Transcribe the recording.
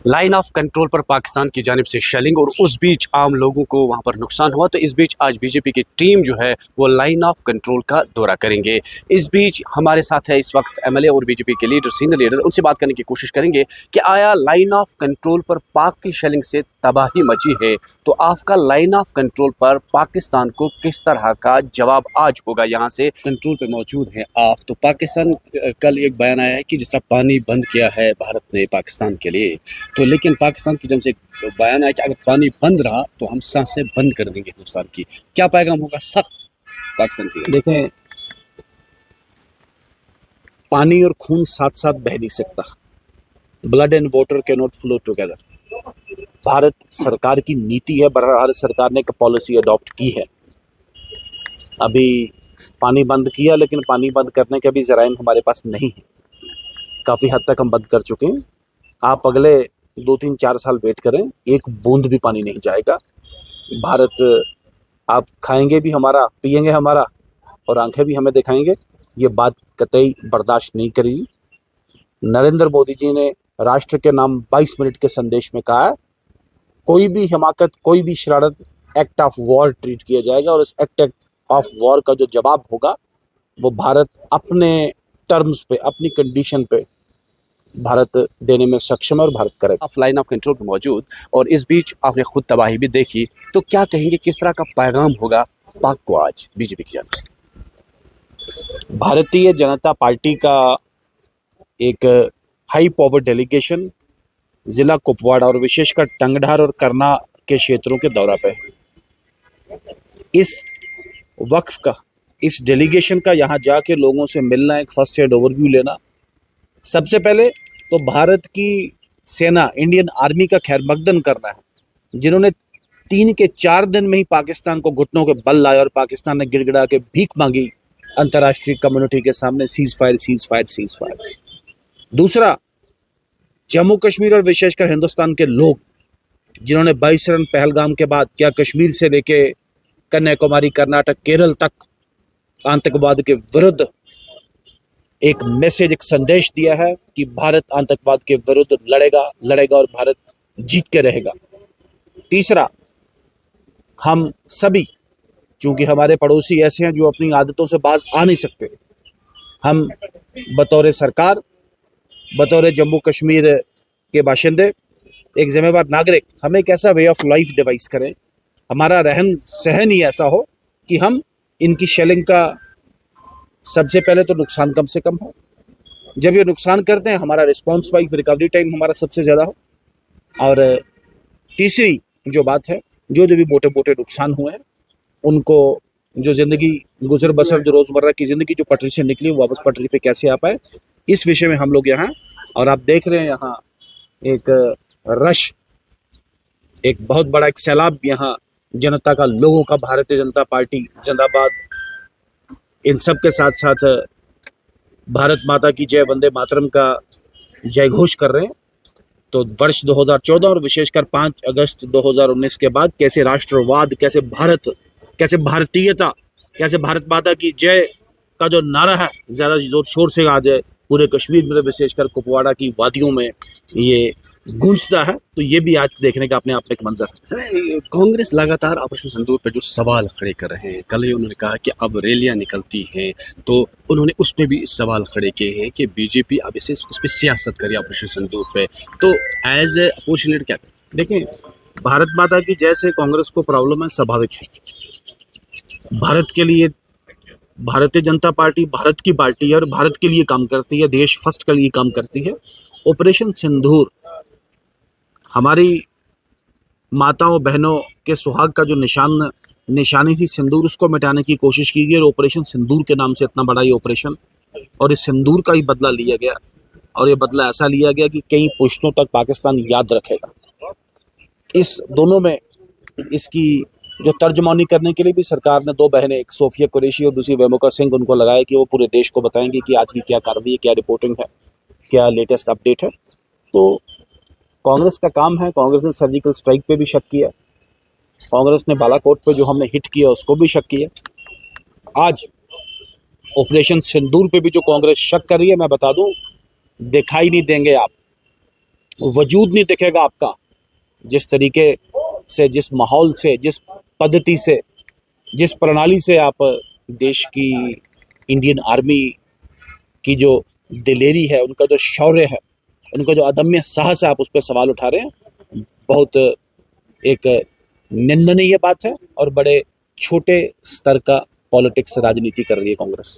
Line of control पर पाकिस्तान की जानिब से शेलिंग और उस बीच आम लोगों को वहां पर नुकसान हुआ। तो इस बीच आज बीजेपी की टीम जो है वो लाइन ऑफ कंट्रोल का दौरा करेंगे। इस बीच हमारे साथ है इस वक्त एमएलए और बीजेपी के लीडर, सीनियर लीडर, उनसे बात करने की कोशिश करेंगे कि आया लाइन ऑफ कंट्रोल पर पाक की शेलिंग से तबाही मची है, तो आपका लाइन ऑफ कंट्रोल पर पाकिस्तान को किस तरह का जवाब आज होगा। यहाँ से कंट्रोल पे मौजूद है आप। तो पाकिस्तान कल एक बयान आया है कि जिस तरह पानी बंद किया है भारत ने पाकिस्तान के लिए, तो लेकिन पाकिस्तान की जब से बयान आया कि अगर पानी बंद रहा तो हम सांसें बंद कर देंगे हिंदुस्तान की। क्या पैगाम होगा सख्त पाकिस्तान की? देखें, पानी और खून साथ साथ बह नहीं सकता। Blood and water can not flow together. Bharat सरकार की नीति है, भारत सरकार ने एक पॉलिसी अडॉप्ट की है। अभी पानी बंद किया, लेकिन पानी बंद करने के भी जराइम हमारे पास नहीं है। काफ़ी हद तक हम बंद कर चुके हैं। आप अगले 2-3-4 साल वेट करें, एक बूंद भी पानी नहीं जाएगा। भारत, आप खाएंगे भी हमारा, पिएंगे हमारा और आंखें भी हमें दिखाएंगे, ये बात कतई बर्दाश्त नहीं करेगी। नरेंद्र मोदी जी ने राष्ट्र के नाम 22 मिनट के संदेश में कहा है, कोई भी हिमाकत, कोई भी शरारत एक्ट ऑफ वॉर ट्रीट किया जाएगा और इस एक्ट ऑफ वॉर का जो जवाब होगा वो भारत अपने टर्म्स पे, अपनी कंडीशन पे भारत देने में सक्षम है और भारत करेगा। आप लाइन ऑफ कंट्रोल पर मौजूद और इस बीच आपने खुद तबाही भी देखी, तो क्या कहेंगे किस तरह का पैगाम होगा पाक को आज बीजेपी की जानिब से? भारतीय जनता पार्टी का एक हाई पावर डेलीगेशन जिला कुपवाड़ा और विशेषकर टंगधार और करना के क्षेत्रों के दौरा पे है। इस वक्फ का, इस डेलीगेशन का यहाँ जाके लोगों से मिलना, एक फर्स्ट एड ओवरव्यू लेना। सबसे पहले तो भारत की सेना, इंडियन आर्मी का खैर मकदम करना है, जिन्होंने 3 के 4 दिन में ही पाकिस्तान को घुटनों के बल लाया और पाकिस्तान ने गिड़गिड़ा के भीख मांगी अंतर्राष्ट्रीय कम्युनिटी के सामने, cease fire, cease fire, cease fire. दूसरा, जम्मू कश्मीर और विशेषकर हिंदुस्तान के लोग, जिन्होंने 22 रन पहलगाम के बाद, क्या कश्मीर से लेके कन्याकुमारी, कर्नाटक, केरल तक आतंकवाद के विरुद्ध एक मैसेज, एक संदेश दिया है कि भारत आतंकवाद के विरुद्ध लड़ेगा और भारत जीत के रहेगा। तीसरा, हम सभी, चूंकि हमारे पड़ोसी ऐसे हैं जो अपनी आदतों से बाज आ नहीं सकते, हम बतौर सरकार, बतौर जम्मू कश्मीर के बाशिंदे, एक जिम्मेवार नागरिक, हम एक ऐसा वे ऑफ लाइफ डिवाइस करें, हमारा रहन सहन ही ऐसा हो कि हम इनकी शेलिंग का सबसे पहले तो नुकसान कम से कम हो। जब ये नुकसान करते हैं, हमारा रिस्पॉन्स टाइम, रिकवरी टाइम हमारा सबसे ज़्यादा हो। और तीसरी जो बात है, जो भी मोटे मोटे नुकसान हुए हैं उनको, जो ज़िंदगी गुजर बसर, जो रोज़मर्रा की ज़िंदगी जो पटरी से निकली, वो वापस पटरी पे कैसे आ पाए, इस विषय में हम लोग यहाँ, और आप देख रहे हैं यहाँ एक रश, एक बहुत बड़ा एक सैलाब यहाँ जनता का, लोगों का, भारतीय जनता पार्टी जिंदाबाद, इन सब के साथ साथ भारत माता की जय, वंदे मातरम का जय घोष कर रहे हैं। तो वर्ष 2014 और विशेषकर 5 अगस्त 2019 के बाद कैसे राष्ट्रवाद, कैसे भारत, कैसे भारतीयता, कैसे भारत माता की जय का जो नारा है ज़्यादा जोर शोर से आज पूरे कश्मीर में, विशेषकर कुपवाड़ा की वादियों में ये गूंजता है, तो ये भी आज देखने का अपने आप में एक मंजर है। सर, कांग्रेस लगातार ऑपरेशन सिंदूर पर जो सवाल खड़े कर रहे हैं, कल ही उन्होंने कहा कि अब रैलियां निकलती हैं, तो उन्होंने उस पर भी सवाल खड़े किए हैं कि बीजेपी अब इस पर सियासत करे ऑपरेशन सिंदूर पे, तो एज ए अपोजिशन लीडर क्या करें? देखें, भारत माता की जैसे कांग्रेस को प्रॉब्लम है, स्वाभाविक है। भारत के लिए भारतीय जनता पार्टी भारत की पार्टी है और भारत के लिए काम करती है, देश फर्स्ट के लिए काम करती है। ऑपरेशन सिंदूर हमारी माताओं बहनों के सुहाग का जो निशानी थी सिंदूर, उसको मिटाने की कोशिश की गई और ऑपरेशन सिंदूर के नाम से इतना बड़ा ये ऑपरेशन, और इस सिंदूर का ही बदला लिया गया, और ये बदला ऐसा लिया गया कि कई पुश्तों तक पाकिस्तान याद रखेगा। इस दोनों में इसकी जो तर्जमानी करने के लिए भी सरकार ने 2 बहनें, एक सोफिया कुरैशी और दूसरी वेमोका सिंह, उनको लगाया कि वो पूरे देश को बताएंगे कि आज की क्या कार्रवाई है, क्या रिपोर्टिंग है, क्या लेटेस्ट अपडेट है। तो कांग्रेस का काम है, कांग्रेस ने सर्जिकल स्ट्राइक पे भी शक किया, कांग्रेस ने बालाकोट पे जो हमने हिट किया उसको भी शक किया, आज ऑपरेशन सिंदूर पे भी जो कांग्रेस शक कर रही है, मैं बता दूं, दिखाई नहीं देंगे आप। वजूद नहीं दिखेगा आपका। जिस तरीके से, जिस माहौल से, जिस पद्धति से, जिस प्रणाली से आप देश की इंडियन आर्मी की जो दिलेरी है, उनका जो शौर्य है, उनका जो अदम्य साहस है, आप उस पर सवाल उठा रहे हैं, बहुत एक निंदनीय बात है और बड़े छोटे स्तर का पॉलिटिक्स राजनीति कर रही है कांग्रेस।